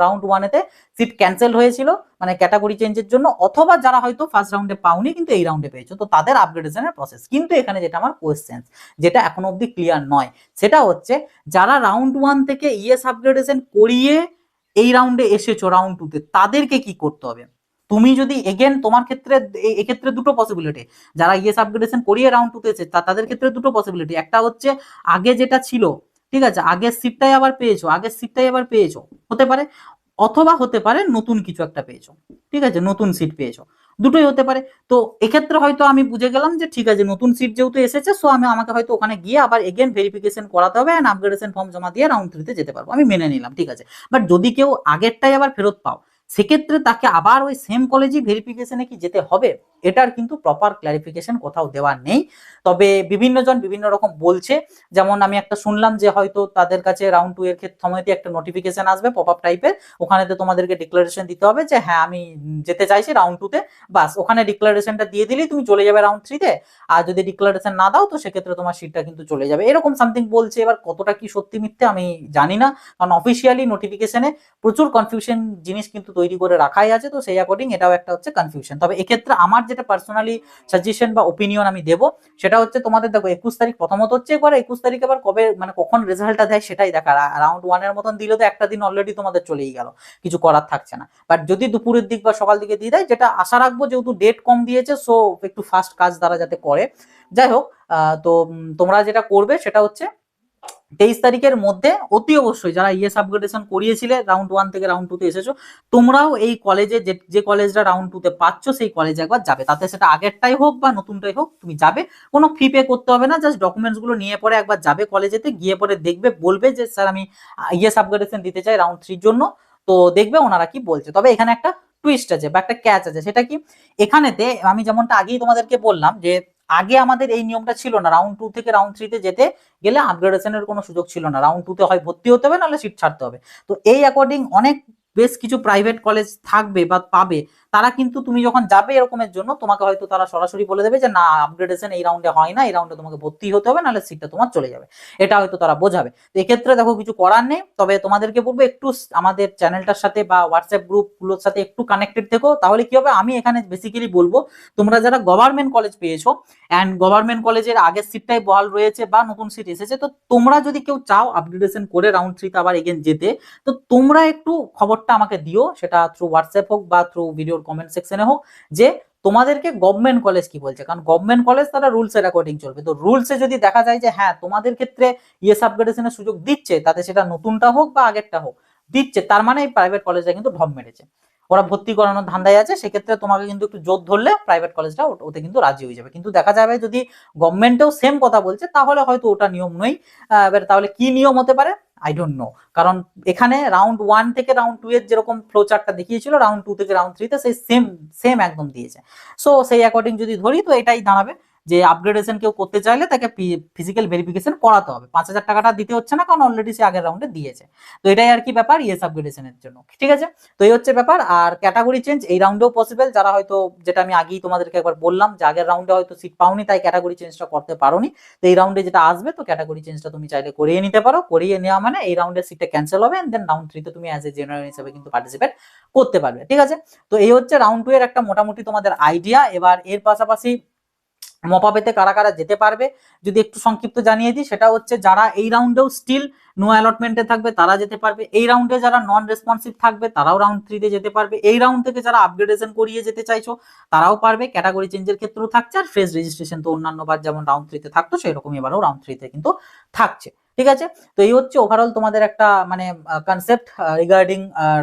রাউন্ড ওয়ানেতে সিট ক্যান্সেল হয়েছিল মানে ক্যাটাগরি চেঞ্জের জন্য, অথবা যারা হয়তো ফার্স্ট রাউন্ডে পাওনি কিন্তু এই রাউন্ডে পেয়েছো, তো তাদের আপগ্রেডেশনের প্রসেস। কিন্তু এখানে যেটা আমার কোয়েশ্চেন, যেটা এখনো অব্দি ক্লিয়ার নয়, সেটা হচ্ছে যারা রাউন্ড ওয়ান থেকে ইএস আপগ্রেডেশন করিয়ে এই রাউন্ডে এসেছো রাউন্ড টুতে, তাদেরকে কি করতে হবে? তুমি যদি এগেন তোমার ক্ষেত্রে এক্ষেত্রে দুটো পসিবিলিটি, যারা ইএস আপগ্রেডেশন করিয়ে রাউন্ড টুতে এসেছে তাদের ক্ষেত্রে দুটো পসিবিলিটি। একটা হচ্ছে আগে যেটা ছিল, ঠিক আছে, আগের সিটটাই আবার পেয়েছো, আগের সিটটাই আবার পেয়েছো, হতে পারে। অথবা হতে পারে নতুন কিছু একটা পেয়েছো, ঠিক আছে, নতুন সিট পেয়েছো, দুটোই হতে পারে। তো এক্ষেত্রে হয়তো আমি বুঝে গেলাম যে ঠিক আছে, নতুন সিট যেহেতু এসেছে, সো আমাকে হয়তো ওখানে গিয়ে আবার এগেন ভেরিফিকেশন করাতে হবে এন্ড আপগ্রেডেশন ফর্ম জমা দিয়ে রাউন্ড থ্রিতে যেতে পারবো, আমি মেনে নিলাম, ঠিক আছে। বাট যদি কেউ আগেরটাই আবার ফেরত পাও, সেক্ষেত্রে তাকে আবার ওই সেম কলেজই ভেরিফিকেশনে কি যেতে হবে? এটার কিন্তু প্রপার ক্লারিফিকেশন কোথাও দেওয়া নেই। তবে বিভিন্ন জন বিভিন্ন রকম বলছে, যেমন আমি একটা শুনলাম যে হয়তো তাদের কাছে রাউন্ড টু এর ক্ষেত্রে সময়তে একটা নোটিফিকেশন আসবে পপ আপ টাইপের, ওখানেতে তোমাদেরকে ডিক্লারেশন দিতে হবে যে হ্যাঁ আমি যেতে চাইছি রাউন্ড টুতে, বাস ওখানে ডিক্লারেশনটা দিয়ে দিলেই তুমি চলে যাবে রাউন্ড থ্রিতে। আর যদি ডিক্লারেশন না দাও তো সেক্ষেত্রে তোমার সিটটা কিন্তু চলে যাবে, এরকম সামথিং বলছে। এবার কতটা কি সত্যি মিথ্যে আমি জানি না, কারণ অফিসিয়ালি নোটিফিকেশনে প্রচুর কনফিউশন জিনিস কিন্তু তৈরি করে রাখাই আছে, তো সেই অ্যাকর্ডিং এটাও একটা হচ্ছে কনফিউশন। তবে এক্ষেত্রে আমার যেটা পার্সোনালি সাজেশন বা ওপিনিয়ন আমি দেবো, সেটা হচ্ছে তোমাদের দেখো 21 তারিখ প্রথমত হচ্ছে, এবার 21 তারিখ আবার কবে মানে কখন রেজাল্টটা দেয় সেটাই দেখা। রাউন্ড ওয়ানের মতন দিলে তো একটা দিন অলরেডি তোমাদের চলেই গেল, কিছু করার থাকছে না। বাট যদি দুপুরের দিক বা সকাল দিকে দিয়ে দেয়, যেটা আশা রাখবো, যেহেতু ডেট কম দিয়েছে, সো একটু ফাস্ট কাজ তারা যাতে করে। যাই হোক, তো তোমরা যেটা করবে সেটা হচ্ছে 23 তারিখের মধ্যে অতি অবশ্যই যারা ইএস আপগ্রেডেশন করিয়েছিলে রাউন্ড ওয়ান থেকে রাউন্ড টুতে এসেছো, তোমরাও এই কলেজে যে কলেজটা রাউন্ড টুতে পাচ্ছ সেই কলেজে একবার যাবে, তাতে সেটা আগেরটাই হোক বা নতুনটাই হোক, তুমি যাবে, কোনো ফি পে করতে হবে না, জাস্ট ডকুমেন্টস গুলো নিয়ে পরে একবার যাবে কলেজেতে, গিয়ে পরে দেখবে, বলবে যে স্যার আমি ইএস আপগ্রেডেশন দিতে চাই রাউন্ড থ্রির জন্য। তো দেখবে ওনারা কি বলছে। তবে এখানে একটা টুইস্ট আছে বা একটা ক্যাচ আছে, সেটা কি, এখানেতে আমি যেমনটা আগেই তোমাদেরকে বললাম যে আগে আমাদের এই নিয়মটা ছিল না, রাউন্ড টু থেকে রাউন্ড থ্রিতে যেতে গেলে আপগ্রেডেশনের কোনো সুযোগ ছিল না, রাউন্ড টুতে হয় ভর্তি হতে হবে নাহলে সিট ছাড়তে হবে। তো এই অ্যাকর্ডিং অনেক বেশ কিছু প্রাইভেট কলেজ থাকবে বা পাবে, তারা কিন্তু তুমি যখন যাবে এরকমের জন্য, তোমাকে হয়তো তারা সরাসরি বলে দেবে যে না আপগ্রেডেশন এই রাউন্ডে হয় না, এই রাউন্ডে তোমাকে ভর্তি হতে হবে নাহলে সিটটা তোমার চলে যাবে, এটা হয়তো তারা বোঝাবে। তো এক্ষেত্রে দেখো কিছু করার নেই, তবে তোমাদেরকে বলবো একটু আমাদের চ্যানেলটার সাথে বা হোয়াটসঅ্যাপ গ্রুপগুলোর সাথে একটু কানেক্টেড থেকো, তাহলে কি হবে, আমি এখানে বেসিক্যালি বলবো তোমরা যারা গভর্নমেন্ট কলেজ পেয়েছো অ্যান্ড গভর্নমেন্ট কলেজের আগের সিটটাই বহাল রয়েছে বা নতুন সিট এসেছে, তো তোমরা যদি কেউ চাও আপগ্রেডেশন করে রাউন্ড থ্রিতে আবার এগেন যেতে, তো তোমরা একটু খবরটা আমাকে দিও, সেটা থ্রু হোয়াটসঅ্যাপ হোক বা থ্রু ভিডিওর কমেন্ট সেকশনে হোক, যে তোমাদেরকে গভর্নমেন্ট কলেজ কি বলছে। কারণ গভর্নমেন্ট কলেজ তারা রুলস এর অ্যাকর্ডিং চলবে, তো রুলসে যদি দেখা যায় যে হ্যাঁ তোমাদের ক্ষেত্রে ইএস আপগ্রেডেশনের সুযোগ দিচ্ছে, তাতে সেটা নতুনটা হোক বা আগেরটা হোক দিচ্ছে, তার মানে এই প্রাইভেট কলেজটা কিন্তু ঢপ মেরেছে, ওরা ভর্তি করানোর ধান্দায় আছে, সেক্ষেত্রে তোমাকে কিন্তু একটু জোর ধরলে প্রাইভেট কলেজটা ওতে কিন্তু রাজি হয়ে যাবে। কিন্তু দেখা যাবে যদি গভর্নমেন্টেও সেম কথা বলছে, তাহলে হয়তো ওটা নিয়ম নয়। এবার তাহলে কি নিয়ম হতে পারে, আই ডোন্ট নো। কারণ এখানে রাউন্ড ওয়ান থেকে রাউন্ড টু এর যেরকম ফ্লো চার্টটা দেখিয়েছিল, রাউন্ড টু থেকে রাউন্ড থ্রিতে সেই সেম সেম একদম দিয়েছে। সো সেই অ্যাকর্ডিং যদি ধরি, তো এটাই দাঁড়াবে যে আপগ্রেডেশন কেউ করতে চাইলে তাকে ফিজিক্যাল ভেরিফিকেশন করাতে হবে, 5,000 টাকাটা দিতে হচ্ছে না, কারণ অলরেডি সে আগের রাউন্ডে দিয়েছে। তো এটাই আর কি ব্যাপার ইএস আপগ্রেডেশনের জন্য, ঠিক আছে। তো এই হচ্ছে ব্যাপার। আর ক্যাটাগরি চেঞ্জ এই রাউন্ডেও পসিবল, যারা হয়তো, যেটা আমি আগেই তোমাদেরকে একবার বললাম, যে আগের রাউন্ডে হয়তো সিট পাওনি তাই ক্যাটাগরি চেঞ্জটা করতে পারোনি, তো এই রাউন্ডে যেটা আসবে, তো ক্যাটাগরি চেঞ্জটা তুমি চাইলে করিয়ে নিতে পারো, করিয়ে নেওয়া মানে এই রাউন্ডের সিটটা ক্যান্সেল হবে, এন্ড দেন রাউন্ড থ্রিতে তুমি অ্যাজ এ জেনারেল হিসেবে কিন্তু পার্টিসিপেট করতে পারবে, ঠিক আছে। তো এই হচ্ছে রাউন্ড টু এর একটা মোটামুটি তোমাদের আইডিয়া। এবার এর পাশাপাশি মপাপেতে কারা কারা যেতে পারবে যদি একটু সংক্ষিপ্ত জানিয়ে দিই, সেটা হচ্ছে যারা এই রাউন্ডেও স্টিল নো অ্যালটমেন্টে থাকবে তারা যেতে পারবে, এই রাউন্ডে যারা নন রেসপন্সিভ থাকবে তারাও রাউন্ড থ্রিতে যেতে পারবে, এই রাউন্ড থেকে যারা আপগ্রেডেশন করিয়ে যেতে চাইছো তারাও পারবে, ক্যাটাগরি চেঞ্জের ক্ষেত্রেও থাকছে, আর ফ্রেশ রেজিস্ট্রেশন তো অন্যান্য বার যেমন রাউন্ড থ্রিতে থাকতো সেই রকম এবারও রাউন্ড থ্রিতে কিন্তু থাকছে, ঠিক আছে। তো এই হচ্ছে ওভারঅল তোমাদের একটা মানে কনসেপ্ট রিগার্ডিং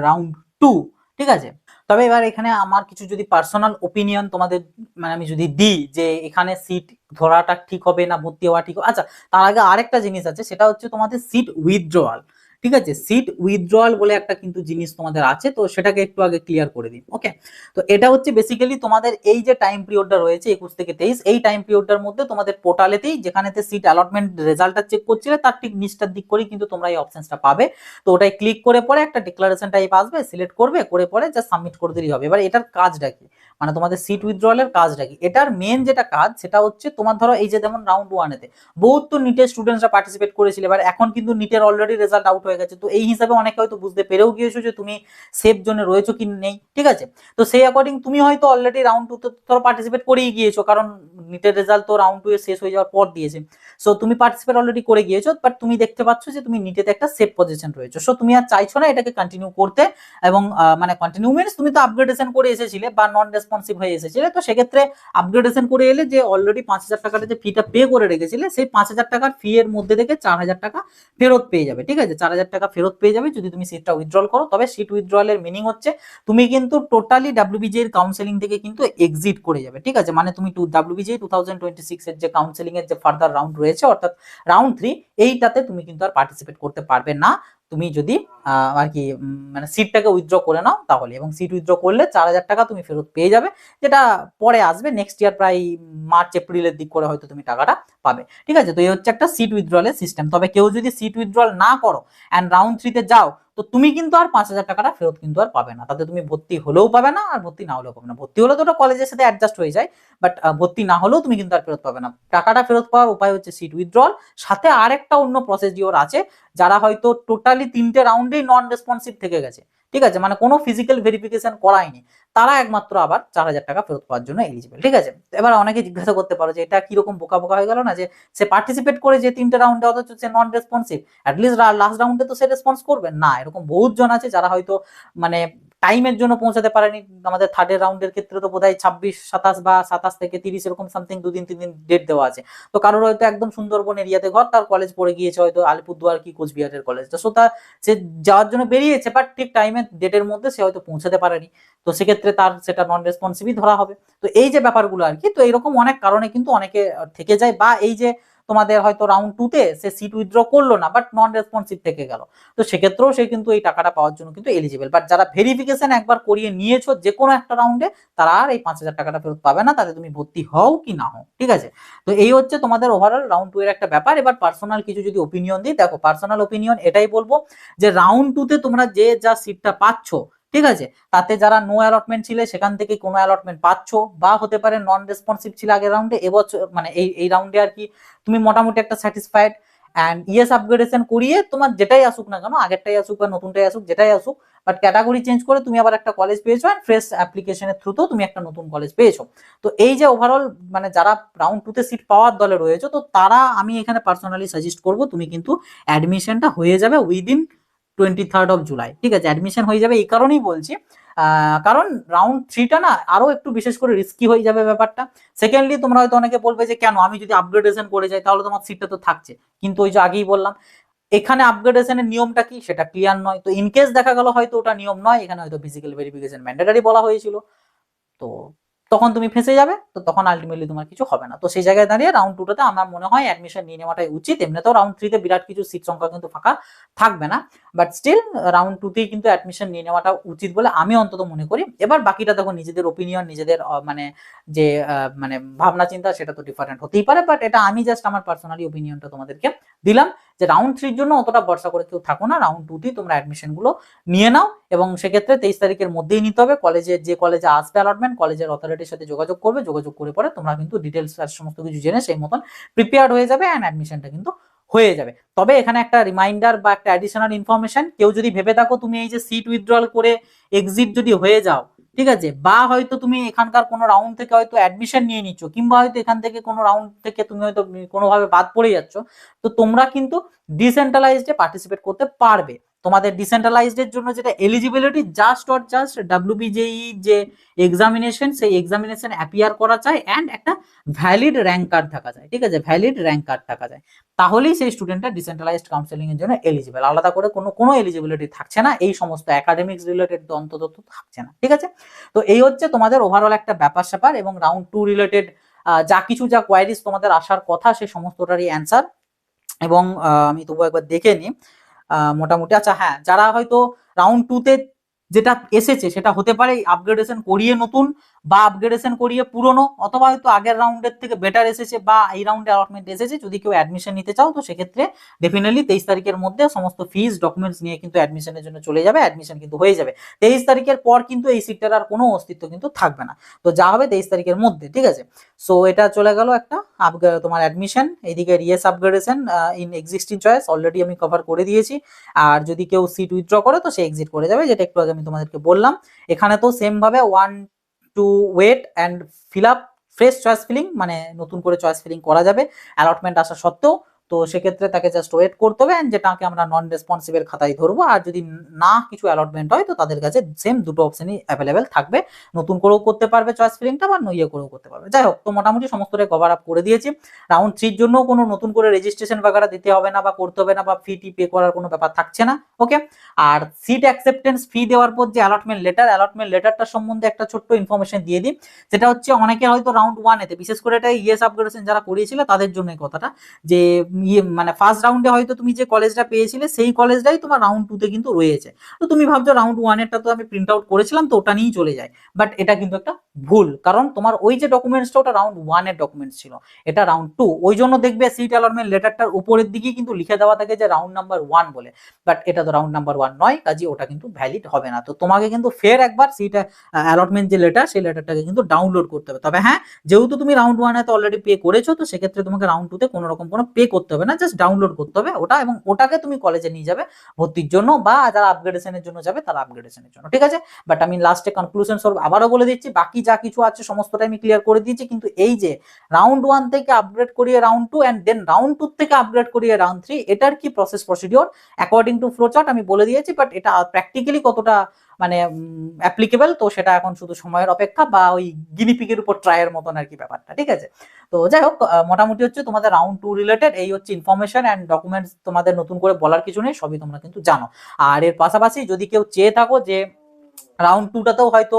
রাউন্ড টু, ঠিক আছে। তবে এবার এখানে আমার কিছু যদি পার্সোনাল ওপিনিয়ন তোমাদের মানে আমি যদি দিই যে এখানে সিট ধরাটা ঠিক হবে না ভর্তি হওয়া ঠিক হবে, আচ্ছা তার আগে আরেকটা জিনিস আছে, সেটা হচ্ছে তোমাদের সিট উইথড্রয়াল, ঠিক আছে, সিট উইথড্রয়াল বলে একটা কিন্তু জিনিস তোমাদের আছে, তো সেটাকে একটু আগে ক্লিয়ার করে দিই, ওকে। তো এটা হচ্ছে বেসিক্যালি তোমাদের এই যে টাইম পিরিয়ডটা রয়েছে 21 থেকে 23, এই টাইম পিরিয়ডটার মধ্যে তোমাদের পোর্টালেতেই যেখানেতে সিট অ্যালটমেন্ট রেজাল্টটা চেক করছিলে তার ঠিক নিচটার দিক করেই কিন্তু তোমরা এই অপশনসটা পাবে। তো ওটাই ক্লিক করে পরে একটা ডিক্লারেশন টাইপ আসবে, সিলেক্ট করবে, করে পরে জাস্ট সাবমিট করে দিলেই হবে। এবার এটার কাজটা কি, মানে তোমাদের সিট উইথড্রয়ালের কাজটা কি, এটার মেন যেটা কাজ সেটা হচ্ছে তোমার ধরো এই যে যেমন রাউন্ড ওয়ানেতে বহুত তো নিটের স্টুডেন্টসরা পার্টিসিপেট করেছিল, এবার এখন কিন্তু নিটের অলরেডি রেজাল্ট আউট হয়ে হয়ে গেছে। তো এই হিসাবে অনেকে হয়তো বুঝতে পেরেও গিয়েছো যে তুমি সেফ জোনে রয়েছো কি নেই, ঠিক আছে। তো সেই অ্যাকর্ডিং তুমি হয়তো অলরেডি রাউন্ড 2 তে ধরো পার্টিসিপেট করেই গিয়েছো, কারণ নিটের রেজাল্ট তো রাউন্ড 2 এর শেষ হয়ে যাওয়ার পর দিয়েছে। সো তুমি পার্টিসিপেট অলরেডি করে গিয়েছো, বাট তুমি দেখতে পাচ্ছ যে তুমি নিটেতে একটা সেফ পজিশন রয়েছে। সো তুমি আর চাইছো না এটাকে কন্টিনিউ করতে, এবং মানে কন্টিনিউ মিনস তুমি তো আপগ্রেডেশন করে এসেছিলে বা নন রেসপন্সিভ হয়ে এসেছিলে, তো সেক্ষেত্রে আপগ্রেডেশন করে এলে যে অলরেডি 5,000 টাকাটা যে ফিটা পে করে রেখেছিলে, সেই 5,000 টাকার ফি এর মধ্যে থেকে 4,000 টাকা ফেরত পেয়ে যাবে, ঠিক আছে। 4,000 টাকা ফেরত পেয়ে যাবে যদি তুমি সিটটা উইথড্রল করো। তবে সিট উইথড্রলের মিনিং হচ্ছে তুমি কিন্তু টোটালি ডাব্লিউবিজি এর কাউন্সেলিং থেকে কিন্তু এক্সিট করে যাবে, ঠিক আছে। মানে তুমি ডাব্লিউবিজি 2026 এর যে কাউন্সেলিং এর যে ফার্দার রাউন্ড রয়েছে অর্থাৎ রাউন্ড 3, এইটাতে তুমি কিন্তু আর পার্টিসিপেট করতে পারবে না, তুমি যদি আর কি মানে সিটটাকে উইথড্র করে নাও তাহলে। এবং সিট উইথড্র করলে 4,000 টাকা তুমি ফেরত পেয়ে যাবে, যেটা পরে আসবে নেক্সট ইয়ার প্রায় মার্চ এপ্রিলের দিক করে হয়তো তুমি টাকাটা পাবে, ঠিক আছে। তো এই হচ্ছে একটা সিট উইথড্রলের সিস্টেম। তবে কেউ যদি সিট উইথড্রল না করো অ্যান্ড রাউন্ড 3 তে যাও, তো তুমি কিন্তু আর 5,000 টাকাটা ফেরত কিন্তু আর পাবে না। তাতে তুমি ভর্তি হলেও পাবে না আর ভর্তি না হলেও পাবে না। ভর্তি হলে তো ওটা কলেজের সাথে অ্যাডজাস্ট হয়ে যায়, বাট ভর্তি না হলেও তুমি কিন্তু আর ফেরত পাবে না। টাকাটা ফেরত পাওয়ার উপায় হচ্ছে সিট উইথড্রল, সাথে আরেকটা অন্য প্রসিডিওর আছে। যারা হয়তো টোটালি 3টে রাউন্ডেই নন রেসপন্সিভ থেকে গেছে, ঠিক আছে, মানে কোনো ফিজিক্যাল ভেরিফিকেশন করায়নি, তারা একমাত্র আবার 4,000 টাকা ফেরত পাওয়ার জন্য এলিজিবল, ঠিক আছে। এবার অনেকে জিজ্ঞাসা করতে পারো যে এটা কিরকম বোকা বোকা হয়ে গেল না, যে সে পার্টিসিপেট করে যে 3টে রাউন্ডে অথচ সে নন রেসপন্সিভ, অ্যাটলিস্ট লাস্ট রাউন্ডে তো সে রেসপন্স করবে না। এরকম বহুত জন আছে যারা হয়তো মানে টাইমের জন্য পৌঁছাতে পারেনি। আমাদের থার্ডের রাউন্ডের ক্ষেত্রে তো বোধহয় 26, 27 বা 27 থেকে 30 এরকম সামথিং 2 দিন 3 দিন ডেট দেওয়া আছে। তো কারোর হয়তো একদম সুন্দরবন এরিয়াতে ঘর, তার কলেজ পড়ে গিয়েছে হয়তো আলিপুরদুয়ার কি কোচবিহারের কলেজ, তো তার সে যাওয়ার জন্য বেরিয়েছে, বাট ঠিক টাইমের ডেটের মধ্যে সে হয়তো পৌঁছাতে পারেনি, তো সেক্ষেত্রে তার সেটা নন রেসপন্সিভই ধরা হবে। তো এই যে ব্যাপারগুলো আর কি, তো এরকম অনেক কারণে কিন্তু অনেকে থেকে যায়, বা এই যে তোমাদের হয়তো রাউন্ড 2 তে সে সিট উইথড্র করলো না বাট নন রেসপন্সিভ থেকে গেল, তো সেক্ষেত্রেও সে কিন্তু এই টাকাটা পাওয়ার জন্য কিন্তু এলিজিবল। বাট যারা ভেরিফিকেশন একবার করিয়ে নিয়েছো যে কোনো একটা রাউন্ডে, তারা আর এই 5,000 টাকাটা ফেরত পাবে না, তাতে তুমি ভর্তি হও কি না হও, ঠিক আছে। তো এই হচ্ছে তোমাদের ওভারঅল রাউন্ড 2 এর একটা ব্যাপার। এবার পার্সোনাল কিছু যদি ওপিনিয়ন দিই, দেখো পার্সোনাল ওপিনিয়ন এটাই বলবো যে রাউন্ড 2 তে তোমরা যে যা সিটটা পাচ্ছ, ঠিক আছে, তাতে যারা নো অ্যালটমেন্ট ছিলে সেখান থেকে কোনো অ্যালটমেন্ট পাচ্ছ, বা হতে পারে নন রেসপন্সিভ ছিল আগের রাউন্ডে, এবছর মানে এই রাউন্ডে আর কি তুমি মোটামুটি একটা স্যাটিসফাইড। অ্যান্ড ইএস আপগ্রেডেশন করিয়ে তোমার যেটাই আসুক না কেন, আগেরটাই আসুক বা নতুনটাই আসুক, যেটাই আসুক, বাট ক্যাটাগরি চেঞ্জ করে তুমি আবার একটা কলেজ পেয়েছো, অ্যান্ড ফ্রেশ অ্যাপ্লিকেশনের থ্রুতেও তুমি একটা নতুন কলেজ পেয়েছো। তো এই যে ওভারঅল মানে যারা রাউন্ড 2 তে সিট পাওয়ার দলে রয়েছে, তো তারা আমি এখানে পার্সোনালি সাজেস্ট করবো তুমি কিন্তু অ্যাডমিশনটা হয়ে যাবে উইদিন 23rd জুলাই, ঠিক আছে। অ্যাডমিশন হয়ে যাবে এই কারণেই বলছি, কারণ রাউন্ড 3টা না আরো একটু বিশেষ করে রিস্কি হয়ে যাবে ব্যাপারটা। সেকেন্ডলি তোমরা হয়তো অনেকে বলবে যে কেন, আমি যদি আপগ্রেডেশন করে যাই তাহলে তোমার সিটটা তো থাকছে, কিন্তু ওই যে আগেই বললাম এখানে আপগ্রেডেশনের নিয়মটা কি সেটা ক্লিয়ার নয়। তো ইনকেস দেখা গেল হয়তো ওটা নিয়ম নয়, এখানে হয়তো ফিজিক্যাল ভেরিফিকেশন ম্যান্ডেটরি বলা হয়েছিল, তো তখন তুমি ফেঁসে যাবে, তো তখন আলটিমেটলি তোমার কিছু হবে না। তো সেই জায়গায় দাঁড়িয়ে রাউন্ড 2টাতে আমার মনে হয় অ্যাডমিশন নিয়ে নেওয়াটাই উচিত। এমনিতেও রাউন্ড 3তে বিরাট কিছু সিট সংখ্যা কিন্তু ফাঁকা থাকবে না, বাট স্টিল রাউন্ড 2তেই কিন্তু অ্যাডমিশন নিয়ে নেওয়াটা উচিত বলে আমি অন্তত মনে করি। এবার বাকিটা দেখো নিজেদের ওপিনিয়ন, নিজেদের মানে যে মানে ভাবনা চিন্তা, সেটা তো ডিফারেন্ট হতেই পারে, বাট এটা আমি জাস্ট আমার পার্সোনালি ওপিনিয়নটা তোমাদেরকে দিলাম যে রাউন্ড 3 জন্য অতটা ভরসা করে কেউ থাকো না, রাউন্ড 2তেই তোমরা অ্যাডমিশন গুলো নিয়ে নাও। এবং সেক্ষেত্রে 23 তারিখের মধ্যেই নিতে হবে। কলেজের যে কলেজে আসবে অ্যালটমেন্ট, কলেজের অথরিটির সাথে যোগাযোগ করবে, যোগাযোগ করে পরে তোমরা কিন্তু ডিটেলস আর সমস্ত কিছু জেনে সেই মতন প্রিপেয়ার্ড হয়ে যাবে, অ্যান্ড অ্যাডমিশনটা কিন্তু হয়ে যাবে। তবে এখানে একটা রিমাইন্ডার বা একটা অ্যাডিশনাল ইনফরমেশন, কেউ যদি ভেবে থাকো তুমি এই যে সিট উইথড্রল করে এক্সিট যদি হয়ে যাও, ঠিক আছে, বা হয়তো তুমি এখানকার কোনো রাউন্ড থেকে হয়তো অ্যাডমিশন নিয়ে নিচ্ছ, কিংবা হয়তো এখান থেকে কোনো রাউন্ড থেকে তুমি হয়তো কোনোভাবে বাদ পড়ে যাচ্ছ, তো তোমরা কিন্তু ডিসেন্ট্রালাইজডে পার্টিসিপেট করতে পারবে। তোমাদের ডিসেন্ট্রালাইজড এর জন্য যেটা eligibility, just or just WBJEE যে এক্সামিনেশন, সেই এক্সামিনেশন অ্যাপিয়ার করা চাই, অ্যান্ড একটা ভ্যালিড র্যাঙ্ক কার্ড থাকা যায়, ঠিক আছে, ভ্যালিড র্যাঙ্ক কার্ড থাকা যায়, তাহলেই সেই স্টুডেন্টটা ডিসেন্ট্রালাইজড কাউন্সেলিং এর জন্য এলিজিবল। আলাদা করে কোনো এলিজিবিলিটি থাকছে না, এই সমস্ত একাডেমিক্স রিলেটেড তো অন্তত থাকছে না, ঠিক আছে। তো এই হচ্ছে তোমাদের ওভারঅল একটা ব্যাপার স্যাপার, এবং রাউন্ড 2 রিলেটেড যা কিছু যা কোয়ারিজ তোমাদের আসার কথা সে সমস্তটারই অ্যান্সার। এবং আমি তবু একবার দেখে নিই মোটামুটি। আচ্ছা হ্যাঁ, যারা হয়তো রাউন্ড 2 তে যেটা এসেছে সেটা হতে পারে আপগ্রেডেশন করিয়ে নতুন, বা আপগ্রেডেশন করিয়ে পুরনো অথবা হয়তো আগের রাউন্ডের থেকে বেটার এসেছে বা এই রাউন্ডে অ্যালটমেন্ট এসেছে, যদি কেউ অ্যাডমিশন নিতে চাও তো সেক্ষেত্রে ডেফিনেটলি 23 তারিখের মধ্যে সমস্ত ফিজ ডকুমেন্টস নিয়ে কিন্তু অ্যাডমিশনের জন্য চলে যাবে, অ্যাডমিশন কিন্তু হয়ে যাবে। 23 তারিখের পর কিন্তু এই সিটটার আর কোনো অস্তিত্ব কিন্তু থাকবে না। তো যা হবে 23 তারিখের মধ্যে, ঠিক আছে। সো এটা চলে গেল একটা তোমার অ্যাডমিশন। এইদিকে রিএস upgradation in existing choice already আমি কভার করে দিয়েছি। আর যদি কেউ সিট উইথড্র করে তো সে এক্সিট করে যাবে, যেটা একটু আগে আমি তোমাদেরকে বললাম। এখানে তো সেম ভাবে 1 to wait and fill up fresh choice filling, মানে নতুন করে চয়েস ফিলিং করা যাবে অ্যালটমেন্ট আসা সত্ত্বেও। তো সেক্ষেত্রে তাকে জাস্ট ওয়েট করতে হবে, যেটাকে আমরা নন রেসপন্সিভের খাতায় ধরবো। আর যদি না কিছু অ্যালটমেন্ট হয় তো তাদের কাছে সেম দুটো অপশনই অ্যাভেলেবেল থাকবে, নতুন করেও করতে পারবে চয়েস ফিলিংটা বা ইয়ে করেও করতে পারবে। যাই হোক, তো মোটামুটি সমস্তটাই কভার আপ করে দিয়েছি। রাউন্ড 3 জন্য কোনো নতুন করে রেজিস্ট্রেশন বাগারা দিতে হবে না বা করতে হবে না বা ফি টি পে করার কোনো ব্যাপার থাকছে না, ওকে। আর সিট অ্যাকসেপ্টেন্স ফি দেওয়ার পর যে অ্যালটমেন্ট লেটারটা সম্বন্ধে একটা ছোট্ট ইনফরমেশন দিয়ে দিই। যেটা হচ্ছে অনেকে হয়তো রাউন্ড 1 এতে, বিশেষ করে এটা ইএস আপগ্রেডেশন যারা করিয়েছিল তাদের জন্য এই কথাটা, যে মানে ফার্স্ট রাউন্ডে হয়তো তুমি যে কলেজটা পেয়েছিলে সেই কলেজটাই তোমার রাউন্ড 2 তে কিন্তু রয়েছে। তো তুমি ভাবছো রাউন্ড 1 এরটা তো আমি প্রিন্ট আউট করেছিলাম তো ওটা নিয়েই চলে যায়, বাট এটা কিন্তু একটা ভুল। কারণ তোমার ওই যে ডকুমেন্টসটা ওটা রাউন্ড 1 এর ডকুমেন্টস ছিল, এটা রাউন্ড 2। ওই জন্য দেখবে সিট অ্যালটমেন্ট লেটারটার উপরের দিকে কিন্তু লিখে দেওয়া থাকে যে রাউন্ড নাম্বার 1 বলে, বাট এটা তো রাউন্ড নাম্বার 1 নয়, কাজে ওটা কিন্তু ভ্যালিড হবে না। তো তোমাকে কিন্তু ফের একবার সিট অ্যালটমেন্ট যে লেটার সেই লেটারটাকে কিন্তু ডাউনলোড করতে হবে। তবে হ্যাঁ, যেহেতু তুমি রাউন্ড 1 এ তো অলরেডি পে করেছো, তো সেক্ষেত্রে তোমাকে রাউন্ড 2 তে কোনো রকম কোনো পে করতে হবে না, জাস্ট ডাউনলোড করতে হবে ওটা, এবং ওটাকে তুমি কলেজে নিয়ে যাবে ভর্তির জন্য, বা যারা আপগ্রেডেশনের জন্য যাবে তারা আপগ্রেডেশনের জন্য, ঠিক আছে। বাট আমি লাস্টে কনক্লুশন স্বরূপ আবারও বলে দিচ্ছি, বাকি যা কিছু আছে সমস্তটাই আমি ক্লিয়ার করে দিয়েছি, কিন্তু এই যে রাউন্ড 1 থেকে আপগ্রেড করিয়ে রাউন্ড 2 এন্ড দেন রাউন্ড 2 থেকে আপগ্রেড করিয়ে রাউন্ড 3, এটার কি process procedure according to flowchart আমি বলে দিয়েছি, বাট এটা প্র্যাকটিক্যালি কতটা মানে অ্যাপ্লিকেবল তো সেটা এখন শুধু সময়ের অপেক্ষা, বা ওই গিনিপিগের উপর ট্রায়ের মতন আর কি ব্যাপারটা, ঠিক আছে। তো যাই হোক, মোটামুটি হচ্ছে তোমাদের রাউন্ড 2 রিলেটেড এই হচ্ছে ইনফরমেশন এন্ড ডকুমেন্টস, তোমাদের নতুন করে বলার কিছু নেই, সবই তোমরা কিন্তু জানো। আর এর পাশাপাশি যদি কেউ চেয়ে থাকো যে রাউন্ড 2টাতেও হয়তো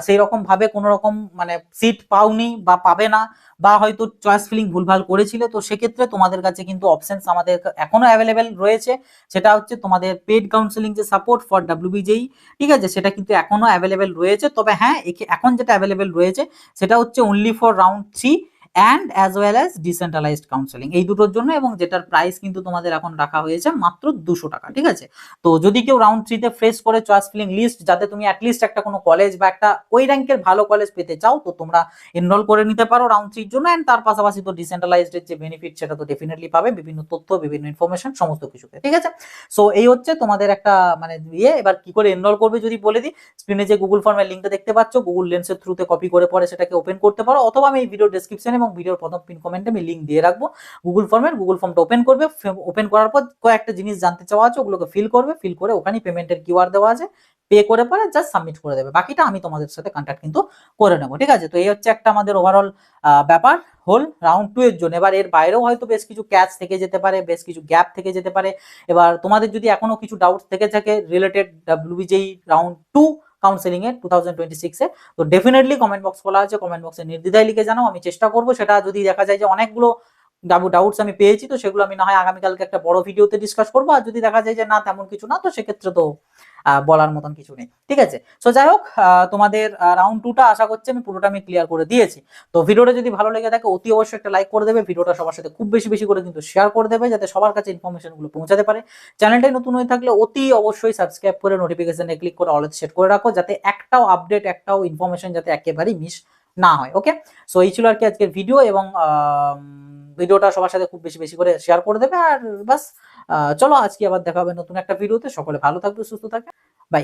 সেই রকম ভাবে কোনো রকম মানে সিট পাওনি বা পাবে না, বা হয়তো চয়েস ফিলিং ভুলভাল করেছিল, তো সেক্ষেত্রে তোমাদের কাছে কিন্তু অপশনস আমাদের এখনো অ্যাভেলেবেল রয়েছে। সেটা হচ্ছে তোমাদের পেড কাউন্সেলিং যে সাপোর্ট ফর ডাব্লিউবিজেই, ঠিক আছে, সেটা কিন্তু এখনো অ্যাভেলেবেল রয়েছে। তবে হ্যাঁ, এখন যেটা অ্যাভেলেবেল রয়েছে সেটা হচ্ছে only for round 3 and as well as decentralised counselling, এই দুটোর জন্য, এবং যেটার প্রাইস কিন্তু তোমাদের এখন রাখা হয়েছে মাত্র 200 টাকা, ঠিক আছে। তো যদি কেউ রাউন্ড 3 তে ফ্রেশ করে চয়েস ফিলিং লিস্ট, যাতে তুমি অ্যাটলিস্ট একটা কোনো কলেজ বা একটা ওই র্যাঙ্কের ভালো কলেজ পেতে চাও, তো তোমরা এনরোল করে নিতে পারো রাউন্ড 3 জন্য। এন্ড তার পাশাপাশি তো ডিসেন্ট্রালাইজড এর যে বেনিফিট সেটা তো ডেফিনেটলি পাবে, বিভিন্ন তথ্য, বিভিন্ন ইনফরমেশন সমস্ত কিছুতে, ঠিক আছে। সো এই হচ্ছে তোমাদের একটা মানে এবার কি করে এনরোল করবে যদি বলে দিই। স্ক্রিনে যে গুগল ফর্মের লিঙ্কটা দেখতে পাচ্ছ, গুগল লেন্সের থ্রুতে কপি করে পরে সেটাকে ওপেন করতে পারো, অথবা আমি এই ভিডিও ডেসক্রিপশন এবং ভিডিওর প্রথম পিন কমেন্টে আমি লিঙ্ক দিয়ে রাখবো গুগল ফর্মটা ওপেন করবে। ওপেন করার পর কয়েকটা জিনিস জানতে চাওয়া আছে, ওগুলোকে ফিল করবে, ফিল করে ওখানে পেমেন্টের কিউআর দেওয়া আছে, পে করে পরে জাস্ট সাবমিট করে দেবে, বাকিটা আমি তোমাদের সাথে কন্ট্যাক্ট কিন্তু করে নেবো, ঠিক আছে। তো এই হচ্ছে একটা আমাদের ওভারঅল ব্যাপার হোল রাউন্ড 2 এর জন্য। এবার এর বাইরেও হয়তো বেশ কিছু ক্যাচ থেকে যেতে পারে, বেশ কিছু গ্যাপ থেকে যেতে পারে। এবার তোমাদের যদি এখনো কিছু ডাউট থেকে থাকে রিলেটেড ডাব্লিউবিজেই রাউন্ড 2 কাউন্সেলিং এর 2026 এ, তো ডেফিনেটলি কমেন্ট বক্স খোলা আছে, কমেন্ট বক্সে নির্দ্বিধায় লিখে জানাও, আমি চেষ্টা করবো সেটা। যদি দেখা যায় যে অনেকগুলো ডাউটস আমি পেয়েছি, তো সেগুলো আমি না হয় আগামীকালকে একটা বড় ভিডিওতে ডিসকাস করবো, আর যদি দেখা যায় যে না তেমন কিছু না, তো সেক্ষেত্রে তো বলার মতন কিছু নেই, ঠিক আছে। সো যাই হোক, তোমাদের রাউন্ড 2টা আশা করছি আমি পুরোটা আমি ক্লিয়ার করে দিয়েছি। তো ভিডিওটা যদি ভালো লেগে থাকে অতি অবশ্যই একটা লাইক করে দেবে, ভিডিওটা সবার সাথে খুব বেশি বেশি করে কিন্তু শেয়ার করে দেবে, যাতে সবার কাছে ইনফরমেশন গুলো পৌঁছাতে পারে। চ্যানেলটাই নতুন হয়ে থাকলে অতি অবশ্যই সাবস্ক্রাইব করে নোটিফিকেশনে ক্লিক করে অল সেট করে রাখো, যাতে একটাও আপডেট, একটাও ইনফরমেশন যাতে একেবারেই মিস না হয়, ওকে। সো এই ছিল আর কি আজকের ভিডিও, এবং ভিডিওটা সবার সাথে খুব বেশি বেশি করে শেয়ার করে দেবে। আর বাস, চলো আজকে আবার দেখা হবে নতুন একটা ভিডিওতে। সকলে ভালো থাকবে, সুস্থ থাকবে, বাই।